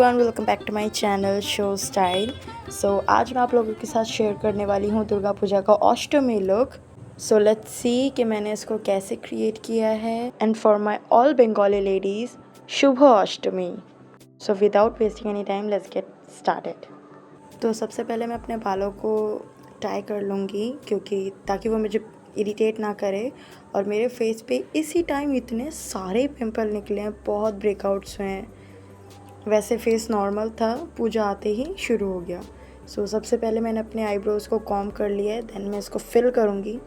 Everyone, welcome back to my channel show style. आज मैं आप लोगों के साथ शेयर करने वाली हूँ दुर्गा पूजा का अष्टमी लुक। लेट्स सी कि मैंने इसको कैसे क्रिएट किया है। And for my all Bengali ladies, Shubh Ashtami. Without wasting any time, let's get started. तो सबसे पहले मैं अपने बालों को टाई कर लूँगी, क्योंकि ताकि वो मुझे इरिटेट ना करे। और मेरे फेस पे इसी टाइम इतने सारे पिंपल निकले हैं, बहुत ब्रेकआउट्स हुए हैं। वैसे फेस नॉर्मल था, पूजा आते ही शुरू हो गया। सबसे पहले मैंने अपने आईब्रोज़ को कॉम्ब कर लिया है, देन मैं इसको फिल करूँगी।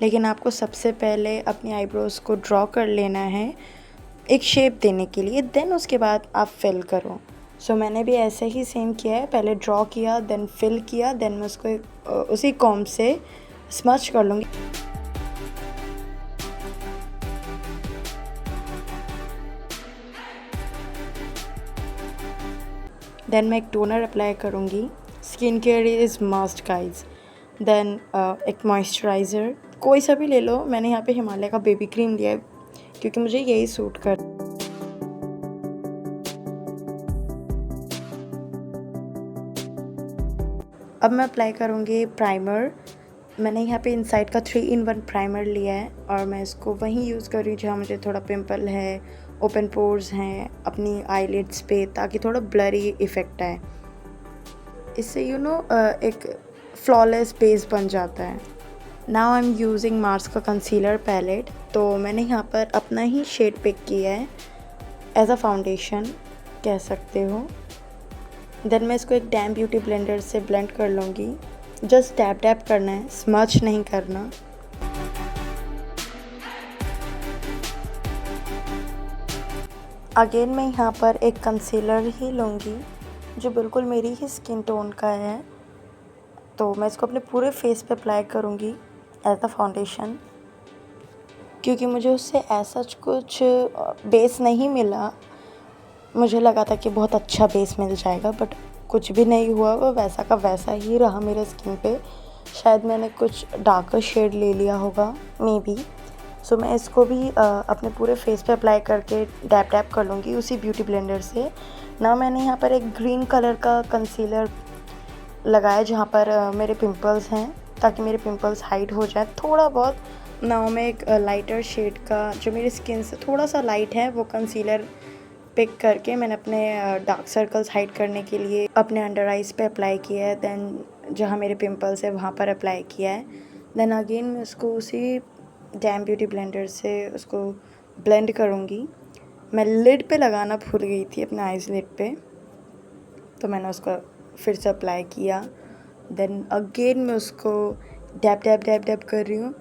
लेकिन आपको सबसे पहले अपनी आईब्रोज़ को ड्रॉ कर लेना है एक शेप देने के लिए, देन उसके बाद आप फिल करो। मैंने भी ऐसे ही सेम किया है, पहले ड्रॉ किया, देन फिल किया, देन मैं उसको उसी कॉम्ब से स्मच कर लूँगी। देन मैं एक टोनर अप्लाई करूँगी। Skin care is must guys. Then एक मॉइस्चराइज़र कोई सा भी ले लो। मैंने यहाँ पे हिमालय का बेबी क्रीम लिया है, क्योंकि मुझे यही सूट कर। अब मैं अप्लाई करूँगी प्राइमर। मैंने यहाँ पे इनसाइड का 3-in-1 प्राइमर लिया है, और मैं इसको वहीं यूज़ कर रही हूँ जहाँ मुझे थोड़ा पिंपल है, ओपन पोर्स हैं अपनी आईलिड्स पे, ताकि थोड़ा ब्लरी इफ़ेक्ट आए। इससे एक फ्लॉलेस बेस बन जाता है। Now I am using Mars का कंसीलर पैलेट। तो मैंने यहाँ पर अपना ही शेड पिक किया है, एज अ फाउंडेशन कह सकते हो। देन मैं इसको एक डैम ब्यूटी ब्लेंडर से ब्लेंड कर लूँगी। जस्ट टैप टैप करना है, स्मच नहीं करना। अगेन मैं यहाँ पर एक कंसीलर ही लूँगी जो बिल्कुल मेरी ही स्किन टोन का है। तो मैं इसको अपने पूरे फेस पे अप्लाई करूँगी एज अ फाउंडेशन, क्योंकि मुझे उससे ऐसा कुछ बेस नहीं मिला। मुझे लगा था कि बहुत अच्छा बेस मिल जाएगा, बट कुछ भी नहीं हुआ। वो वैसा का वैसा ही रहा मेरे स्किन पे। शायद मैंने कुछ डार्कर शेड ले लिया होगा, मे बी। मैं इसको भी अपने पूरे फेस पे अप्लाई करके डैप डैप कर लूँगी उसी ब्यूटी ब्लेंडर से। ना मैंने यहाँ पर एक ग्रीन कलर का कंसीलर लगाया जहाँ पर मेरे पिंपल्स हैं, ताकि मेरे पिंपल्स हाइड हो जाए थोड़ा बहुत। नाउ मैं एक लाइटर शेड का, जो मेरी स्किन से थोड़ा सा लाइट है, वो कंसीलर पिक करके मैंने अपने डार्क सर्कल्स हाइड करने के लिए अपने अंडर आइज़ पे अप्लाई किया है। देन जहाँ मेरे पिंपल्स है वहाँ पर अप्लाई किया है। देन अगेन मैं उसको उसी डैम ब्यूटी ब्लेंडर से उसको ब्लेंड करूँगी। मैं लिड पे लगाना भूल गई थी, अपने आइज़ लिड पे, तो मैंने उसको फिर से अप्लाई किया। देन अगेन मैं उसको डैप डैप डैप डैप कर रही हूँ।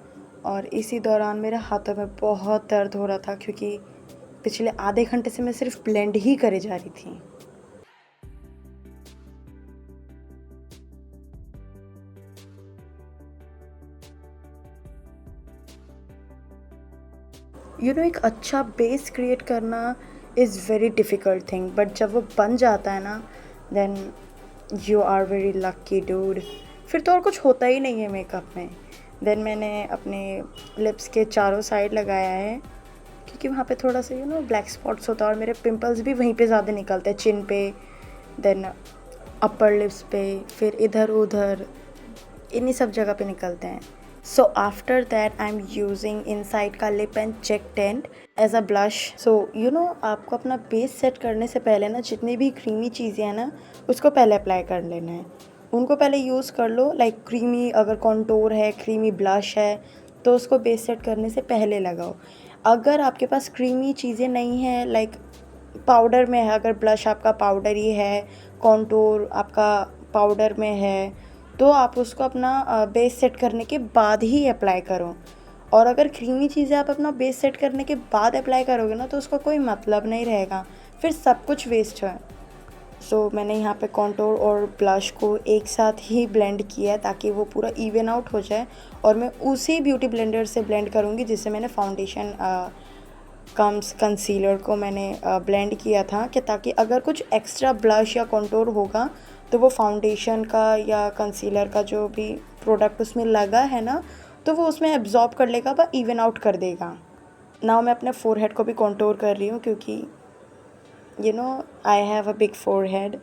और इसी दौरान मेरे हाथों में बहुत दर्द हो रहा था, क्योंकि पिछले आधे घंटे से मैं सिर्फ ब्लेंड ही करे जा रही थी। एक अच्छा बेस क्रिएट करना is very difficult thing, but जब वो बन जाता है ना, then you are very lucky dude. फिर तो और कुछ होता ही नहीं है मेकअप में। देन मैंने अपने लिप्स के चारों साइड लगाया है, क्योंकि वहाँ पे थोड़ा सा ब्लैक स्पॉट्स होता है, और मेरे पिंपल्स भी वहीं पे ज़्यादा निकलते हैं, चिन पे, देन अपर लिप्स पे, फिर इधर उधर, इन्हीं सब जगह पे निकलते हैं। After that I am using inside का lip and cheek tint as a blush. आपको अपना बेस सेट करने से पहले ना, जितनी भी क्रीमी चीज़ें हैं ना, उसको पहले अप्लाई कर लेना है। उनको पहले यूज़ कर लो। लाइक क्रीमी अगर कॉन्टोर है, क्रीमी ब्लश है, तो उसको बेस सेट करने से पहले लगाओ। अगर आपके पास क्रीमी चीज़ें नहीं हैं, लाइक पाउडर में है, अगर ब्लश आपका पाउडर ही है, कॉन्टोर आपका पाउडर में है, तो आप उसको अपना बेस सेट करने के बाद ही अप्लाई करो। और अगर क्रीमी चीज़ें आप अपना बेस सेट करने के बाद अप्लाई करोगे ना, तो उसका कोई मतलब नहीं रहेगा, फिर सब कुछ वेस्ट है। मैंने यहाँ पे कॉन्टोर और ब्लश को एक साथ ही ब्लेंड किया है, ताकि वो पूरा इवन आउट हो जाए। और मैं उसी ब्यूटी ब्लेंडर से ब्लेंड करूँगी जिससे मैंने फाउंडेशन कम्स कंसीलर को मैंने ब्लेंड किया था, कि ताकि अगर कुछ एक्स्ट्रा ब्लश या कॉन्टोर होगा, तो वो फाउंडेशन का या कंसीलर का जो भी प्रोडक्ट उसमें लगा है ना, तो वो उसमें एब्जॉर्ब कर लेगा, वह इवन आउट कर देगा। नाउ मैं अपने फोरहेड को भी कॉन्टोर कर रही हूँ, क्योंकि you know, I have a big forehead,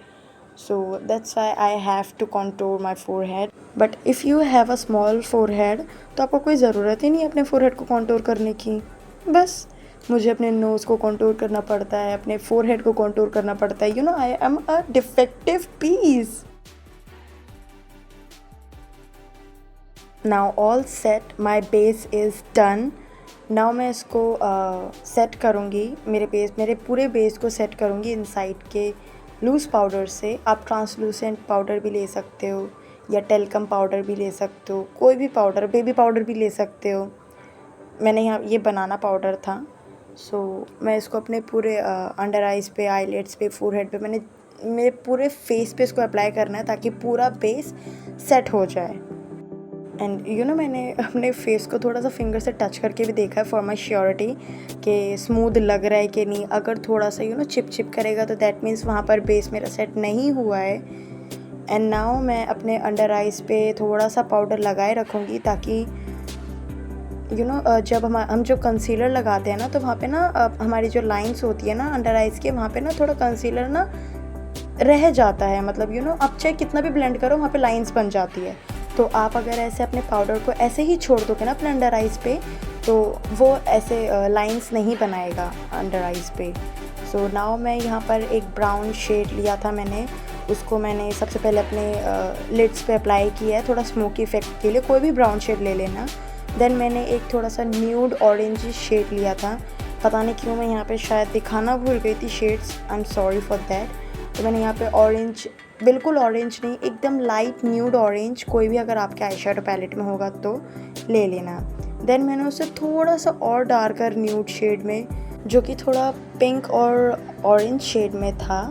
so that's why I have to contour my forehead. But if you have a small forehead, तो आपको कोई ज़रूरत ही नहीं है अपने forehead को contour करने की. बस मुझे अपने nose को contour करना पड़ता है, अपने forehead को contour करना पड़ता है. You know, I am a defective piece. Now all set, my base is done. Now मैं इसको सेट करूँगी, मेरे पूरे बेस को सेट करूँगी इनसाइड के लूज़ पाउडर से. आप ट्रांसलूसेंट पाउडर भी ले सकते हो या टेल्कम पाउडर भी ले सकते हो, कोई भी पाउडर, बेबी पाउडर भी ले सकते हो. मैंने यहाँ ये बनाना पाउडर था. सो मैं इसको अपने पूरे अंडर आइज़ पे, आईलेट्स पे, फोरहेड पे, मेरे पूरे फेस पे इसको अप्लाई करना है ताकि पूरा बेस सेट हो जाए. एंड यू नो, मैंने अपने फेस को थोड़ा सा फिंगर से टच करके भी देखा है फॉर माई श्योरिटी कि स्मूथ लग रहा है कि नहीं. अगर थोड़ा सा यू नो चिप करेगा तो दैट मीन्स वहाँ पर बेस मेरा सेट नहीं हुआ है. एंड नाउ मैं अपने अंडर आइज़ पे थोड़ा सा पाउडर लगाए रखूँगी ताकि यू नो जब हम जो कंसीलर लगाते हैं ना, तो वहाँ पे ना हमारी जो लाइंस होती है ना अंडर आइज़ के, वहाँ पे ना थोड़ा कंसीलर ना रह जाता है. मतलब यू नो, आप चाहे कितना भी ब्लेंड करो वहाँ पे लाइंस बन जाती है. तो आप अगर ऐसे अपने पाउडर को ऐसे ही छोड़ दोगे ना अपने अंडर आइज़ पे, तो वो ऐसे लाइंस नहीं बनाएगा अंडर आइज़ पे. सो नाउ मैं यहाँ पर एक ब्राउन शेड लिया था उसको मैंने सबसे पहले अपने लिड्स पे अप्लाई किया है थोड़ा स्मोकी इफेक्ट के लिए. कोई भी ब्राउन शेड ले लेना. देन मैंने एक थोड़ा सा न्यूड ऑरेंज शेड लिया था. पता नहीं क्यों मैं यहाँ पे शायद दिखाना भूल गई थी shades, I am sorry for that. तो मैंने यहाँ पे ऑरेंज, बिल्कुल ऑरेंज नहीं, एकदम लाइट न्यूड ऑरेंज, कोई भी अगर आपके आई शेडो पैलेट में होगा तो ले लेना. देन मैंने उसे थोड़ा सा और डार्कर न्यूड शेड में, जो कि थोड़ा पिंक और ऑरेंज शेड में था.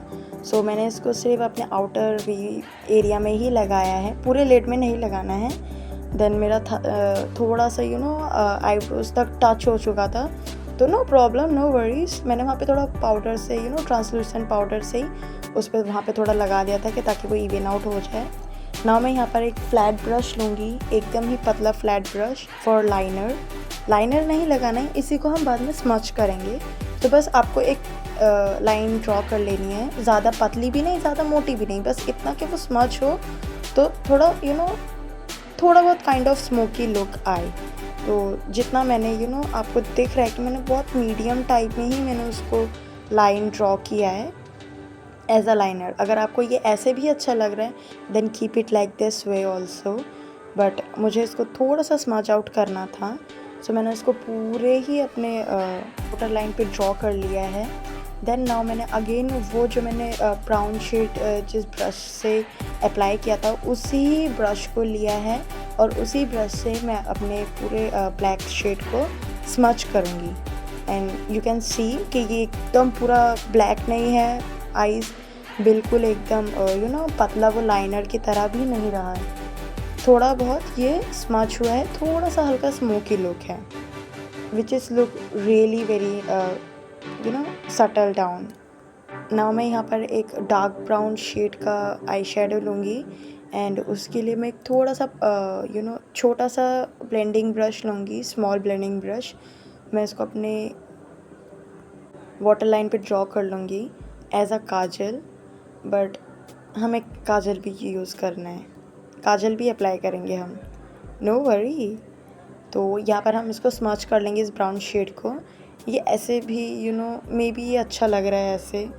सो मैंने इसको सिर्फ अपने आउटर एरिया में ही लगाया है, पूरे लिड में नहीं लगाना है. देन मेरा थोड़ा सा यू नो आईब्रोज तक टच हो चुका था, तो नो प्रॉब्लम, नो वरीज. मैंने वहाँ पे थोड़ा पाउडर से यू नो ट्रांसलूसेंट पाउडर से ही उस पर वहाँ पे थोड़ा लगा दिया था कि ताकि वो इवन आउट हो जाए. नाउ मैं यहाँ पर एक फ्लैट ब्रश लूँगी, एकदम ही पतला फ्लैट ब्रश फॉर लाइनर नहीं लगाना है, इसी को हम बाद में स्मच करेंगे. तो बस आपको एक लाइन ड्रॉ कर लेनी है, ज़्यादा पतली भी नहीं, ज़्यादा मोटी भी नहीं, बस इतना कि वो स्मच हो तो थोड़ा यू नो थोड़ा बहुत काइंड ऑफ स्मोकी लुक आए. तो जितना मैंने यू नो आपको दिख रहा है कि मैंने बहुत मीडियम टाइप में ही मैंने उसको लाइन ड्रॉ किया है एज अ लाइनर. अगर आपको ये ऐसे भी अच्छा लग रहा है then keep it like this way also. But मुझे इसको थोड़ा सा स्मच आउट करना था, सो मैंने इसको पूरे ही अपने वाटर लाइन पे ड्रॉ कर लिया है. देन नाउ मैंने अगेन वो जो मैंने ब्राउन शेड जिस ब्रश से अप्लाई किया था उसी ब्रश को लिया है और उसी ब्रश से मैं अपने पूरे ब्लैक शेड को स्मच करूँगी. एंड यू कैन सी कि ये एकदम पूरा ब्लैक नहीं है, आइज़ बिल्कुल एकदम यू नो पतला वो लाइनर की तरह भी नहीं रहा है, थोड़ा बहुत ये स्मच हुआ है, थोड़ा सा हल्का स्मोकी लुक है, which is look really very you know subtle down. Now मैं यहाँ पर एक डार्क ब्राउन शेड का आई शेडो लूँगी एंड उसके लिए मैं एक थोड़ा सा यू नो छोटा सा ब्लेंडिंग ब्रश लूँगी, स्मॉल ब्लेंडिंग ब्रश. मैं इसको अपने वाटर लाइन पे ड्रॉ कर लूँगी एज अ काजल. बट हमें काजल भी यूज़ करना है, काजल भी अप्लाई करेंगे हम, नो वरी. तो यहाँ पर हम इसको स्मच कर लेंगे इस ब्राउन शेड को. ये ऐसे भी यू नो मे बी ये अच्छा लग रहा है ऐसे.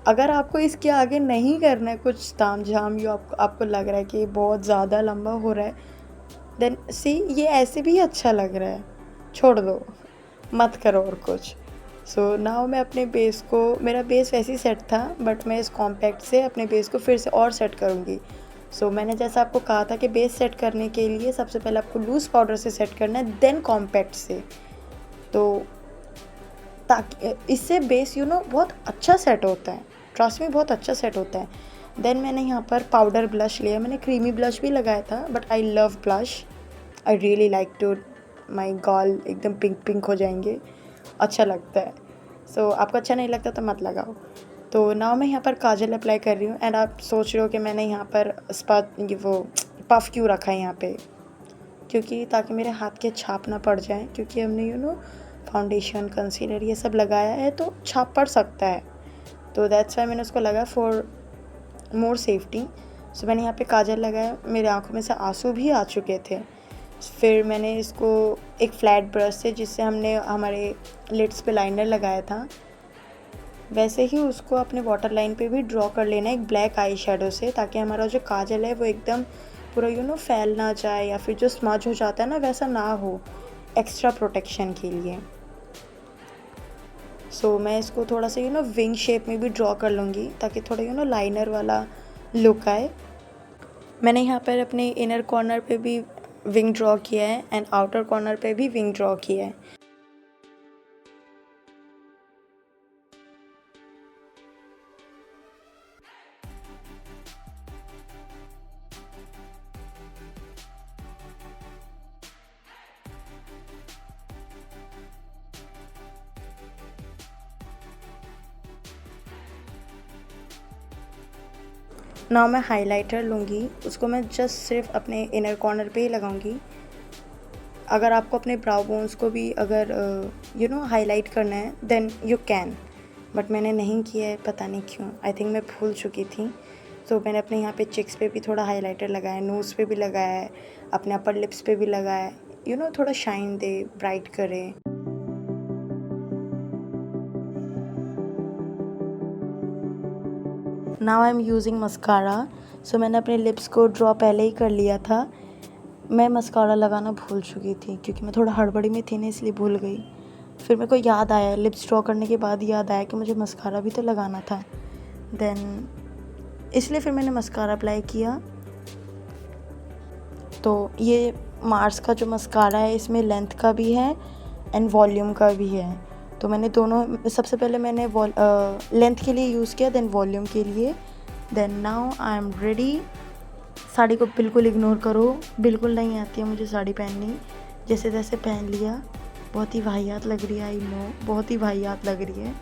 अगर आपको इसके आगे नहीं करना है कुछ ताम झाम, यो आपको लग रहा है कि बहुत ज़्यादा लंबा हो रहा है, देन सी ये ऐसे भी अच्छा लग रहा है, छोड़ दो, मत करो और कुछ. सो नाउ मैं अपने बेस को, मेरा बेस वैसे ही सेट था बट मैं इस कॉम्पैक्ट से अपने बेस को फिर से और सेट करूँगी. सो मैंने जैसा आपको कहा था कि बेस सेट करने के लिए सबसे पहले आपको लूज़ पाउडर से सेट करना है, देन कॉम्पैक्ट से. तो ताकि इससे बेस यू नो बहुत अच्छा सेट होता है, ट्रस्ट में बहुत अच्छा सेट होता है. देन मैंने यहाँ पर पाउडर ब्लश लिया, मैंने क्रीमी ब्लश भी लगाया था but I love blush, I really like to, my गाल एकदम पिंक पिंक हो जाएंगे, अच्छा लगता है. सो आपको अच्छा नहीं लगता तो मत लगाओ. तो नाउ मैं यहाँ पर काजल अप्लाई कर रही हूँ. एंड आप सोच रहे हो कि मैंने यहाँ पर ये वो पफ़ क्यों रखा है यहाँ पे, क्योंकि ताकि मेरे हाथ के छाप ना पड़ जाए, क्योंकि हमने यू नो फाउंडेशन कंसीलर ये सब लगाया है तो छाप पड़ सकता है. तो दैट्स वाई मैंने उसको लगाया फॉर मोर सेफ्टी। सो मैंने यहाँ पे काजल लगाया, मेरे आँखों में से आंसू भी आ चुके थे। फिर मैंने इसको एक फ्लैट ब्रश से, जिससे हमने हमारे लिड्स पे लाइनर लगाया था, वैसे ही उसको अपने वाटर लाइन पे भी ड्रॉ कर लेना है एक ब्लैक आई शेडो से, ताकि हमारा जो काजल है वो एकदम पूरा फैल ना जाए, या फिर जो स्मज हो जाता है ना वैसा ना हो, एक्स्ट्रा प्रोटेक्शन के लिए। सो मैं इसको थोड़ा सा विंग शेप में भी ड्रॉ कर लूँगी, ताकि थोड़ा लाइनर वाला लुक आए। मैंने यहाँ पर अपने इनर कॉर्नर पे भी विंग ड्रॉ किया है एंड आउटर कॉर्नर पे भी विंग ड्रॉ किया है। नाउ मैं हाइलाइटर लूँगी, उसको मैं जस्ट सिर्फ अपने इनर कॉर्नर पे ही लगाऊंगी। अगर आपको अपने ब्राउ बोन्स को भी अगर हाईलाइट करना है देन यू कैन, बट मैंने नहीं किया है, पता नहीं क्यों, आई थिंक मैं भूल चुकी थी। तो मैंने अपने यहाँ पे चिक्स पे भी थोड़ा हाइलाइटर लगाया है, नोज़ पे भी लगाया है, अपने अपर लिप्स पे भी लगाया है, थोड़ा शाइन दे, ब्राइट करे। Now I am using mascara. So मैंने अपने लिप्स को ड्रॉ पहले ही कर लिया था। मैं मस्कारा लगाना भूल चुकी थी क्योंकि मैं थोड़ा हड़बड़ी में थी ना, इसलिए भूल गई। फिर मेरे को याद आया, लिप्स ड्रॉ करने के बाद याद आया कि मुझे मस्कारा भी तो लगाना था, देन इसलिए फिर मैंने मस्कारा अप्लाई किया। तो ये मार्स का जो मस्कारा है इसमें लेंथ का भी है एंड वॉल्यूम का भी है। तो मैंने दोनों, सबसे पहले मैंने लेंथ के लिए यूज़ किया, देन वॉल्यूम के लिए। Then now I am ready. Sari को बिल्कुल इग्नोर करो, बिल्कुल नहीं आती है मुझे साड़ी पहननी, जैसे तैसे पहन लिया। बहुत ही वाहियात लग रही है, आई नो, बहुत ही वाहियात लग रही है।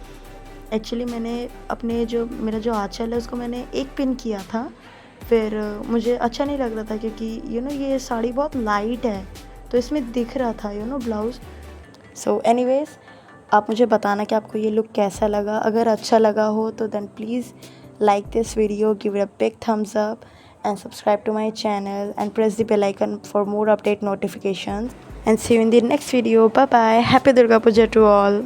एक्चुअली मैंने अपने मेरा जो आँचल है उसको मैंने एक पिन किया था, फिर मुझे अच्छा नहीं लग रहा था क्योंकि ये साड़ी बहुत लाइट है, तो इसमें दिख रहा था ब्लाउज़। सो एनीवेज़, आप मुझे बताना कि आपको ये लुक कैसा लगा। अगर अच्छा लगा हो तो then please like this video, give it a big thumbs up and subscribe to my channel and press the bell icon for more update notifications, and see you in the next video. Bye bye. Happy Durga Puja to all.